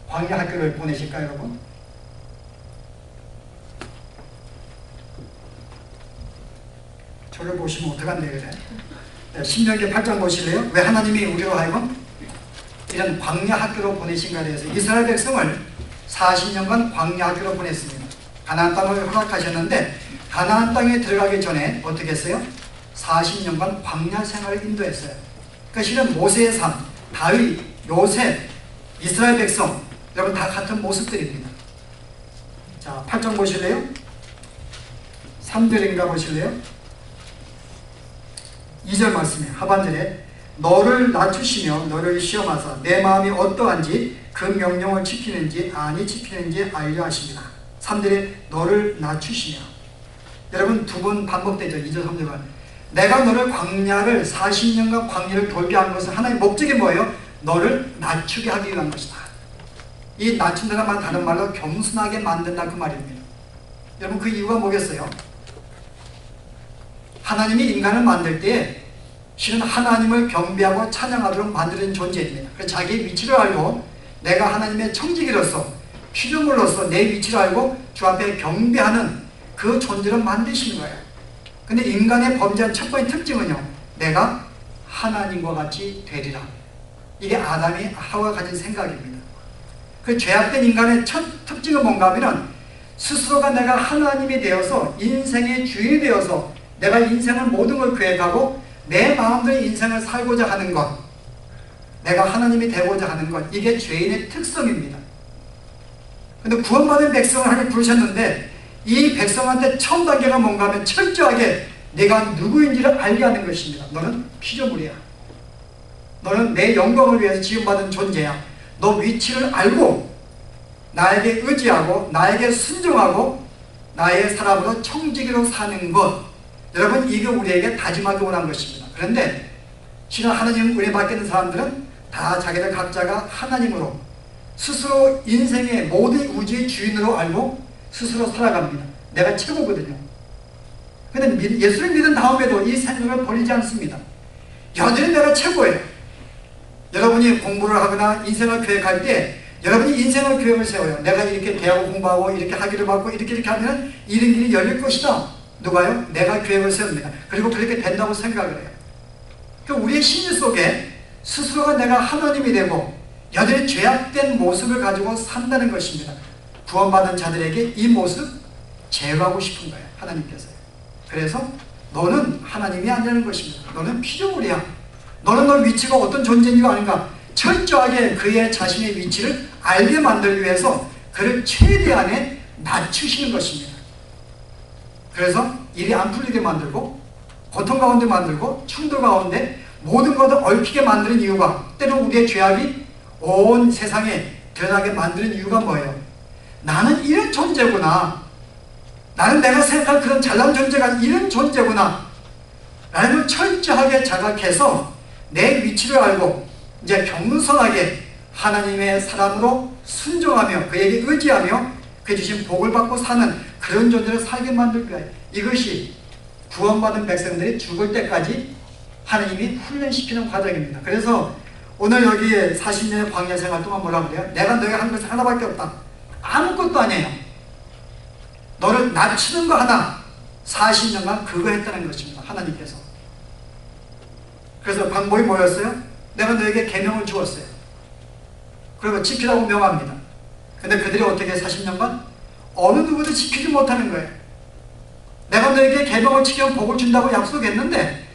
광야 학교를 보내실까요, 여러분? 저를 보시면 어떡한데 그래? 네, 신명기 8장 보실래요? 왜 하나님이 우리로 하여금 이런 광야 학교로 보내신가에 대해서 이스라엘 백성을 40년간 광야 학교로 보냈습니다. 가나안 땅을 허락하셨는데 가나안 땅에 들어가기 전에 어떻게 했어요? 40년간 광야 생활을 인도했어요. 그 실은 모세의 삶, 다윗, 요셉, 이스라엘 백성 여러분 다 같은 모습들입니다. 자, 8장 보실래요? 3절인가 보실래요? 2절 말씀에 하반절에 너를 낮추시며 너를 시험하사 내 마음이 어떠한지 그 명령을 지키는지 아니 지키는지 알려 하십니다. 3절에 너를 낮추시며 여러분 두 번 반복되죠. 2절 3절은 내가 너를 광야를 40년간 광야를 돌게 한 것은 하나의 목적이 뭐예요? 너를 낮추게 하기 위한 것이다. 이 낮춘다는 말 다른 말로 겸손하게 만든다 그 말입니다. 여러분 그 이유가 뭐겠어요? 하나님이 인간을 만들 때 실은 하나님을 경배하고 찬양하도록 만드는 존재입니다. 그래서 자기의 위치를 알고 내가 하나님의 청지기로서 피조물로서 내 위치를 알고 주 앞에 경배하는 그 존재를 만드시는 거예요. 근데 인간의 범죄한 첫 번째 특징은요, 내가 하나님과 같이 되리라. 이게 아담이 하와가 가진 생각입니다. 그 죄악된 인간의 첫 특징은 뭔가 하면 스스로가 내가 하나님이 되어서 인생의 주인이 되어서 내가 인생을 모든 걸 계획하고 내 마음대로 인생을 살고자 하는 것, 내가 하나님이 되고자 하는 것, 이게 죄인의 특성입니다. 근데 구원받은 백성을 하나님 부르셨는데 이 백성한테 처음 단계가 뭔가 하면 철저하게 내가 누구인지를 알게 하는 것입니다. 너는 피조물이야. 너는 내 영광을 위해서 지음받은 존재야. 너 위치를 알고 나에게 의지하고 나에게 순종하고 나의 사람으로 청지기로 사는 것, 여러분 이게 우리에게 다짐하기 원한 것입니다. 그런데 실은 하나님 은혜 받게 된 사람들은 다 자기들 각자가 하나님으로 스스로 인생의 모든 우주의 주인으로 알고 스스로 살아갑니다. 내가 최고거든요. 그런데 예수를 믿은 다음에도 이 생각을 버리지 않습니다. 여전히 내가 최고예요. 여러분이 공부를 하거나 인생을 계획할 때 여러분이 인생을 계획을 세워요. 내가 이렇게 대학을 공부하고 이렇게 학위를 받고 이렇게 하면 이런 길이 열릴 것이다. 누가요? 내가 계획을 세웁니다. 그리고 그렇게 된다고 생각을 해요. 그러니까 우리의 심리 속에 스스로가 내가 하나님이 되고 여전히 죄악된 모습을 가지고 산다는 것입니다. 구원받은 자들에게 이 모습 제거하고 싶은 거예요. 하나님께서요. 그래서 너는 하나님이 아니라는 것입니다. 너는 피조물이야. 너는 너 위치가 어떤 존재인지가 아닌가. 철저하게 그의 자신의 위치를 알게 만들기 위해서 그를 최대한의 낮추시는 것입니다. 그래서 일이 안 풀리게 만들고 고통 가운데 만들고 충돌 가운데 모든 것을 얽히게 만드는 이유가, 때로 우리의 죄악이 온 세상에 드러나게 만드는 이유가 뭐예요? 나는 이런 존재구나. 나는 내가 생각한 그런 잘난 존재가 이런 존재구나. 라는 걸 철저하게 자각해서 내 위치를 알고 이제 겸손하게 하나님의 사람으로 순종하며 그에게 의지하며 그 주신 복을 받고 사는 그런 존재를 살게 만들 거예요. 이것이 구원받은 백성들이 죽을 때까지 하나님이 훈련시키는 과정입니다. 그래서 오늘 여기에 40년의 광야 생활 동안 뭐라고 그래요? 내가 너에게 한 것은 하나밖에 없다. 아무것도 아니에요. 너를 낮추는 거 하나 40년간 그거 했다는 것입니다. 하나님께서. 그래서 방법이 뭐였어요? 내가 너에게 계명을 주었어요. 그리고 지키라고 명합니다. 근데 그들이 어떻게 40년간? 어느 누구도 지키지 못하는 거예요. 내가 너에게 계명을 지키면 복을 준다고 약속했는데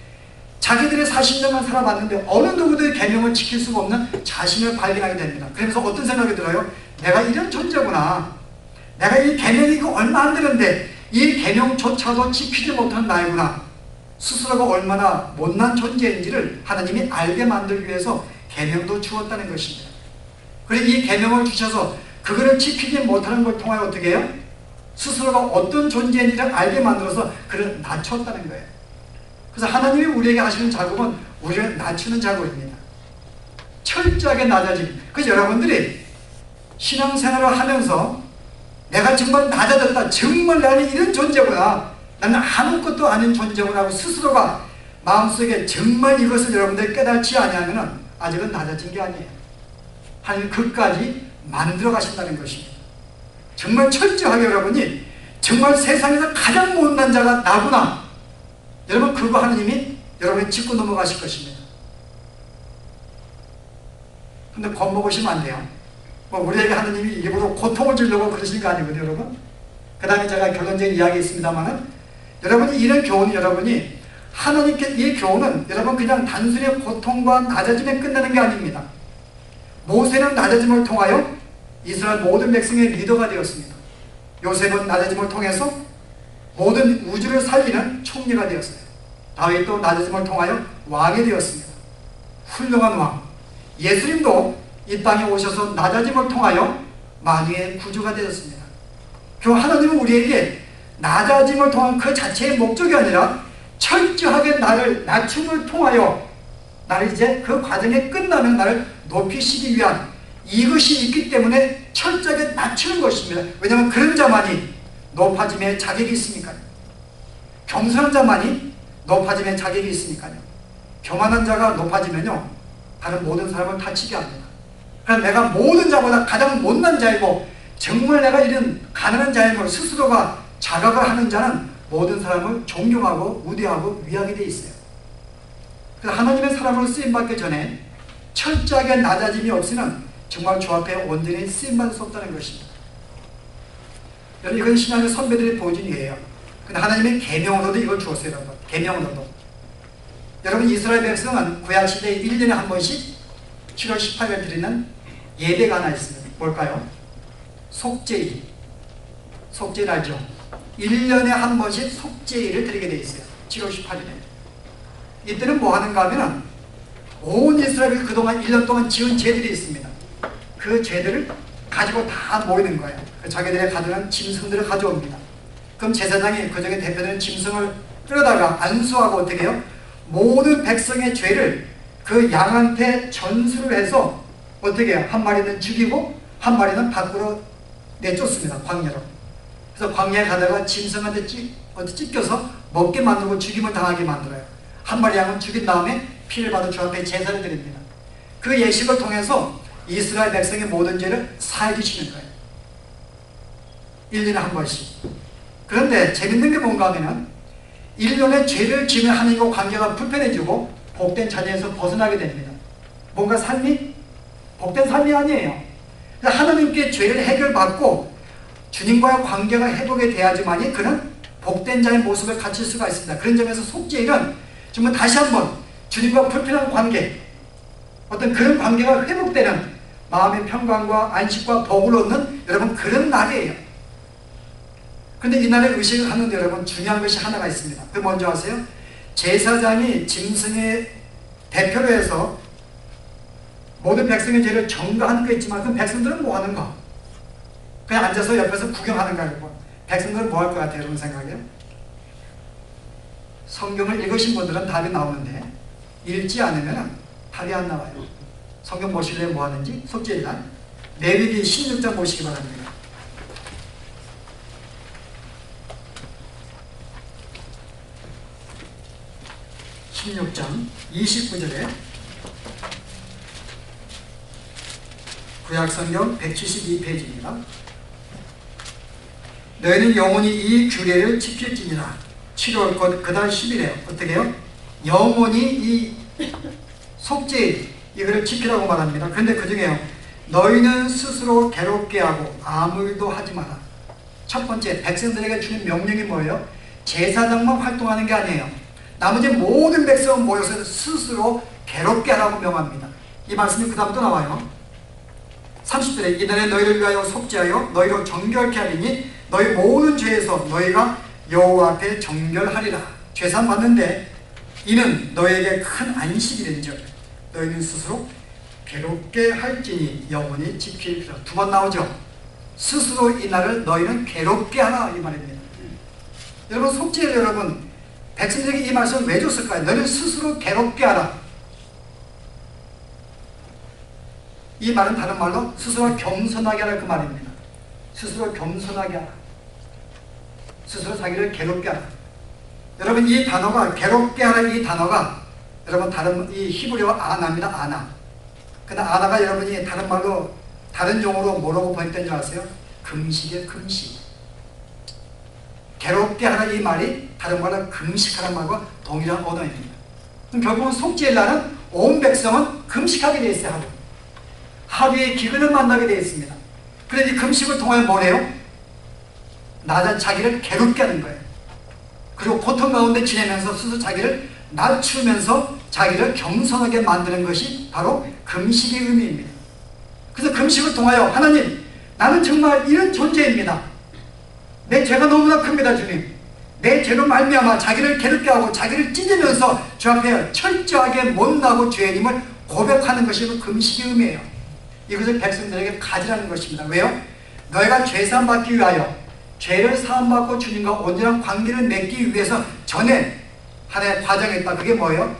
자기들이 40년간 살아봤는데 어느 누구도 계명을 지킬 수가 없는 자신을 발견하게 됩니다. 그러면서 어떤 생각이 들어요? 내가 이런 존재구나. 내가 이 계명이 이거 얼마 안 되는데 이 계명조차도 지키지 못하는 나이구나. 스스로가 얼마나 못난 존재인지를 하나님이 알게 만들기 위해서 계명도 주었다는 것입니다. 그리고 이 계명을 주셔서 그거를 지키지 못하는 걸 통하여 어떻게 해요? 스스로가 어떤 존재인지를 알게 만들어서 그를 낮췄다는 거예요. 그래서 하나님이 우리에게 하시는 작업은 우리를 낮추는 작업입니다. 철저하게 낮아지기. 그래서 여러분들이 신앙생활을 하면서 내가 정말 낮아졌다. 정말 나는 이런 존재구나. 나는 아무것도 아닌 존재구나 하고 스스로가 마음속에 정말 이것을 여러분들이 깨닫지 아니하면 아직은 낮아진 게 아니에요. 하나님 끝까지 만들어 가신다는 것입니다. 정말 철저하게 여러분이 정말 세상에서 가장 못난 자가 나구나, 여러분 그거 하나님이 여러분이 짚고 넘어가실 것입니다. 근데 겁먹으시면 안 돼요. 뭐 우리에게 하나님이 일부러 고통을 주려고 그러시는 거 아니거든요, 여러분. 그 다음에 제가 결론적인 이야기 있습니다만은, 여러분이 이런 교훈이, 여러분이 하나님께 이 교훈은 여러분 그냥 단순히 고통과 낮아짐에 끝나는 게 아닙니다. 모세는 낮아짐을 통하여 이스라엘 모든 백성의 리더가 되었습니다. 요셉은 낮아짐을 통해서 모든 우주를 살리는 총리가 되었어요. 다윗도 낮아짐을 통하여 왕이 되었습니다. 훌륭한 왕. 예수님도 이 땅에 오셔서 낮아짐을 통하여 만유의 구주가 되었습니다. 그 하나님은 우리에게 낮아짐을 통한 그 자체의 목적이 아니라 철저하게 나를 낮춤을 통하여 나를 이제 그 과정이 끝나면 나를 높이시기 위한 이것이 있기 때문에 철저하게 낮추는 것입니다. 왜냐하면 그런 자만이 높아짐의 자격이 있으니까요. 겸손한 자만이 높아짐의 자격이 있으니까요. 교만한 자가 높아지면요, 다른 모든 사람을 다치게 합니다. 그래서 내가 모든 자보다 가장 못난 자이고 정말 내가 이런 가난한 자임을 스스로가 자각을 하는 자는 모든 사람을 존경하고 우대하고 위하게 돼 있어요. 그래서 하나님의 사람으로 쓰임받기 전에 철저하게 낮아짐이 없이는 정말 주 앞에 온전히 쓰임받을 수 없다는 것입니다. 여러분, 이건 신앙의 선배들의 보증이에요. 근데 하나님의 계명으로도 이걸 주었어요, 여러분. 계명으로도. 여러분, 이스라엘 백성은 구약시대에 1년에 한 번씩 7월 18일 드리는 예배가 하나 있습니다. 뭘까요? 속죄일. 속죄일 알죠? 1년에 한 번씩 속죄일을 드리게 되어 있어요. 7월 18일에. 이때는 뭐 하는가 하면 온 이스라엘이 그동안 1년 동안 지은 죄들이 있습니다. 그 죄들을 가지고 다 모이는 거예요. 자기들의 가져온 짐승들을 가져옵니다. 그럼 제사장이 그중에 대표되는 짐승을 끌어다가 안수하고 어떻게 해요? 모든 백성의 죄를 그 양한테 전수를 해서 어떻게 해요? 한 마리는 죽이고 한 마리는 밖으로 내쫓습니다. 광야로. 그래서 광야에 가다가 짐승한테 찢겨서 먹게 만들고 죽임을 당하게 만들어요. 한 마리 양은 죽인 다음에 피를 받아 주 앞에 제사를 드립니다. 그 예식을 통해서 이스라엘 백성의 모든 죄를 사해 주시는 거예요. 1년에 한 번씩. 그런데 재밌는 게 뭔가 하면은 1년에 죄를 지으면 하나님과 관계가 불편해지고 복된 자녀에서 벗어나게 됩니다. 뭔가 삶이 복된 삶이 아니에요. 하나님께 죄를 해결받고 주님과의 관계가 회복이 돼야지만이 그는 복된 자의 모습을 갖출 수가 있습니다. 그런 점에서 속죄일은 정말 다시 한번 주님과 불편한 관계, 어떤 그런 관계가 회복되는 마음의 평강과 안식과 복을 얻는 여러분 그런 날이에요. 그런데 이 날에 의식을 하는데 여러분 중요한 것이 하나가 있습니다. 그 뭔지 아세요? 제사장이 짐승의 대표로 해서 모든 백성의 죄를 전가하는 거 있지만 그 백성들은 뭐 하는가? 그냥 앉아서 옆에서 구경하는가? 여러분. 백성들은 뭐 할 것 같아요? 여러분 생각이요? 성경을 읽으신 분들은 답이 나오는데 읽지 않으면 답이 안 나와요. 성경 보실래요? 뭐 하는지? 속죄일날 레위기 16장 보시기 바랍니다. (16장) 29절에 구약성경 172페이지입니다. 너희는 영원히 이 규례를 지킬지니라. 7월 곧 그달 10일에 어떻게 해요? 영원히 이 속죄일 이거를 지키라고 말합니다. 그런데 그 중에요, 너희는 스스로 괴롭게 하고 아무 일도 하지 마라. 첫 번째, 백성들에게 주는 명령이 뭐예요? 제사장만 활동하는 게 아니에요. 나머지 모든 백성은 모여서 스스로 괴롭게 하라고 명합니다. 이 말씀이 그 다음 또 나와요. 30절에 이날에 너희를 위하여 속죄하여 너희로 정결케 하리니 너희 모든 죄에서 너희가 여호와 앞에 정결하리라. 죄산 받는데 이는 너희에게 큰 안식이 된즉 너희는 스스로 괴롭게 할지니 영원히 지킬지라. 두 번 나오죠. 스스로 이 날을 너희는 괴롭게 하라 이 말입니다. 여러분 속죄를 여러분 백성들에게 이 말씀을 왜 줬을까요? 너희는 스스로 괴롭게 하라. 이 말은 다른 말로 스스로 겸손하게 하라 그 말입니다. 스스로 겸손하게 하라. 스스로 자기를 괴롭게 하라. 여러분 이 단어가 괴롭게 하라 이 단어가 여러분 다른 이 히브리어 아나입니다. 아나. 근데 아나가 여러분이 다른 말로 다른 용어로 뭐라고 번역된 줄 아세요? 금식의 금식. 괴롭게 하라 이 말이 다른 말로 금식하라는 말과 동일한 언어입니다. 그럼 결국은 속죄일날은 온 백성은 금식하게 되어 있어요. 하루에 기근을 만나게 되어 있습니다. 그래서 이 금식을 통하여 뭐래요? 낮은 자기를 괴롭게 하는 거예요. 그리고 고통 가운데 지내면서 스스로 자기를 낮추면서 자기를 겸손하게 만드는 것이 바로 금식의 의미입니다. 그래서 금식을 통하여 하나님, 나는 정말 이런 존재입니다. 내 죄가 너무나 큽니다, 주님. 내 죄로 말미암아 자기를 괴롭게 하고 자기를 찢으면서 주 앞에 철저하게 못나고 죄인임을 고백하는 것이 금식의 의미예요. 이것을 백성들에게 가지라는 것입니다. 왜요? 너희가 죄사함 받기 위하여 죄를 사함받고 주님과 온전한 관계를 맺기 위해서 전에 하나의 과정이 있다. 그게 뭐예요?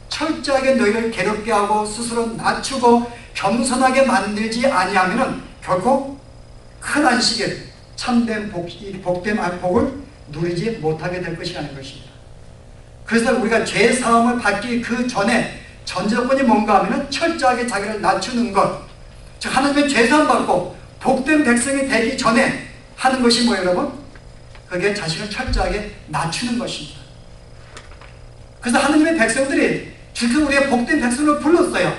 철저하게 너희를 괴롭게 하고 스스로 낮추고 겸손하게 만들지 아니하면은 결코 큰 안식일, 참된 복된 복을 누리지 못하게 될 것이라는 것입니다. 그래서 우리가 죄 사함을 받기 그 전에 전제조건이 뭔가 하면은 철저하게 자기를 낮추는 것, 즉 하나님의 죄 사함 받고 복된 백성이 되기 전에 하는 것이 뭐예요, 여러분? 그게 자신을 철저하게 낮추는 것입니다. 그래서 하나님의 백성들이 지금 우리의 복된 백성을 불렀어요.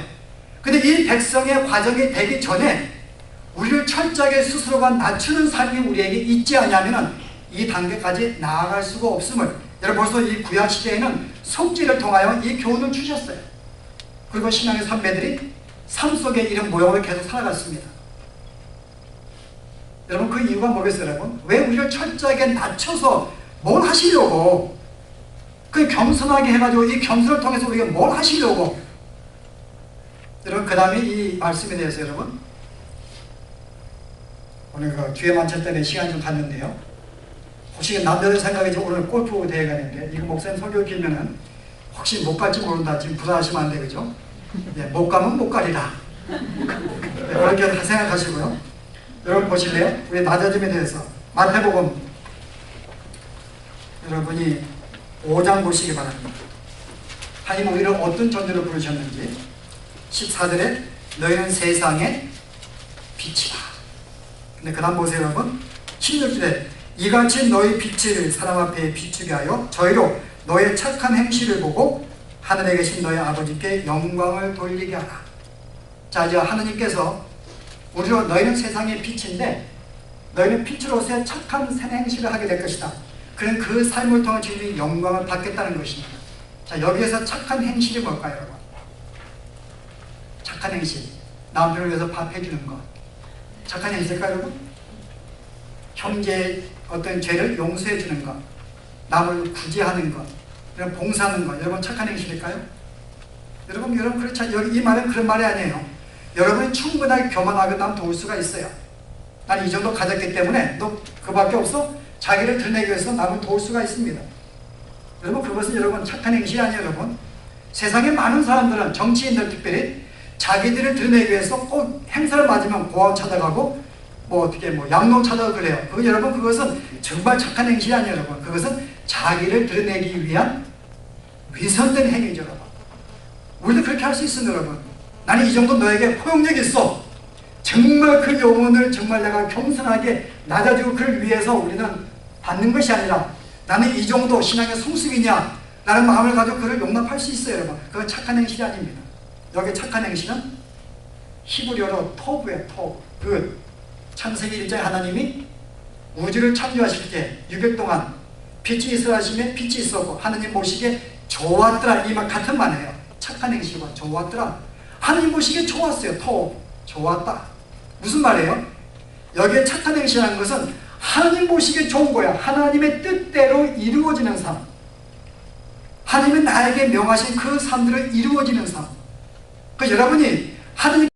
근데 이 백성의 과정이 되기 전에 우리를 철저하게 스스로가 낮추는 삶이 우리에게 있지 않냐면 이 단계까지 나아갈 수가 없음을, 여러분 벌써 이 구약시대에는 속죄를 통하여 이 교훈을 주셨어요. 그리고 신앙의 선배들이 삶 속에 이런 모형을 계속 살아갔습니다. 여러분 그 이유가 뭐겠어요, 여러분? 왜 우리를 철저하게 낮춰서 뭘 하시려고, 그 겸손하게 해가지고 이 겸손을 통해서 우리가 뭘 하시려고. 여러분 그 다음에 이 말씀에 대해서 여러분 오늘 그 주의 만찬 때문에 시간 좀 갔는데요. 혹시 남자들 생각에 오늘 골프 대회가 있는데 이거 목사님 설교 길면은 혹시 못 갈지 모른다 지금 불안하시면 안 돼, 그죠? 네, 못 가면 못 가리라. 네, 그렇게 생각하시고요. 여러분 보실래요? 우리 낮아짐에 대해서 마태복음 여러분이 5장 보시기 바랍니다. 하나님 우리를 어떤 존재로 부르셨는지 14절에 너희는 세상의 빛이다. 근데 그 다음 보세요, 여러분. 16절에 이같이 너희 빛을 사람 앞에 비추게 하여 저희로 너의 착한 행실을 보고 하늘에 계신 너희 아버지께 영광을 돌리게 하라. 자, 이제 하나님께서 우리로 너희는 세상의 빛인데 너희는 빛으로서의 착한 행실을 하게 될 것이다. 그런 그 삶을 통해 주님이 영광을 받겠다는 것입니다. 자, 여기에서 착한 행실이 뭘까요, 여러분? 착한 행실. 남편을 위해서 밥 해주는 것. 착한 행실일까요, 여러분? 형제의 어떤 죄를 용서해 주는 것. 남을 구제하는 것. 이런 봉사하는 것. 여러분 착한 행실일까요? 여러분 그렇죠. 여기 이 말은 그런 말이 아니에요. 여러분이 충분하게 교만하게 남 도울 수가 있어요. 난 이 정도 가졌기 때문에 너 그밖에 없어? 자기를 드러내기 위해서 남을 도울 수가 있습니다. 여러분 그것은 여러분 착한 행실이 아니에요, 여러분. 세상에 많은 사람들은 정치인들 특별히 자기들을 드러내기 위해서 꼭 행사를 맞으면 고아원 찾아가고 양로 찾아가고 그래요. 여러분 그것은 정말 착한 행실이 아니에요, 여러분. 그것은 자기를 드러내기 위한 위선된 행위죠, 여러분. 우리도 그렇게 할 수 있습니다, 여러분. 나는 이 정도 너에게 포용력이 있어. 정말 그 영혼을 정말 내가 겸손하게 낮아지고 그를 위해서 우리는 받는 것이 아니라 나는 이 정도 신앙의 성숙이냐 라는 마음을 가지고 그를 용납할 수 있어요, 여러분. 그건 착한 행실이 아닙니다. 여기 착한 행실은 히브리어로 토브예요, 토브. 창세기 1장에 하나님이 우주를 창조하실 때 6일 동안 빛이 있으라 하시면 빛이 있었고 하나님 보시기에 좋았더라. 이 말 같은 말이에요. 착한 행실과 좋았더라. 하나님 보시기에 좋았어요. 좋았다. 무슨 말이에요? 여기에 착한 행실이라는 것은 하나님 보시기에 좋은 거야. 하나님의 뜻대로 이루어지는 삶. 하나님이 나에게 명하신 그 삶대로 이루어지는 삶. 여러분이 하나님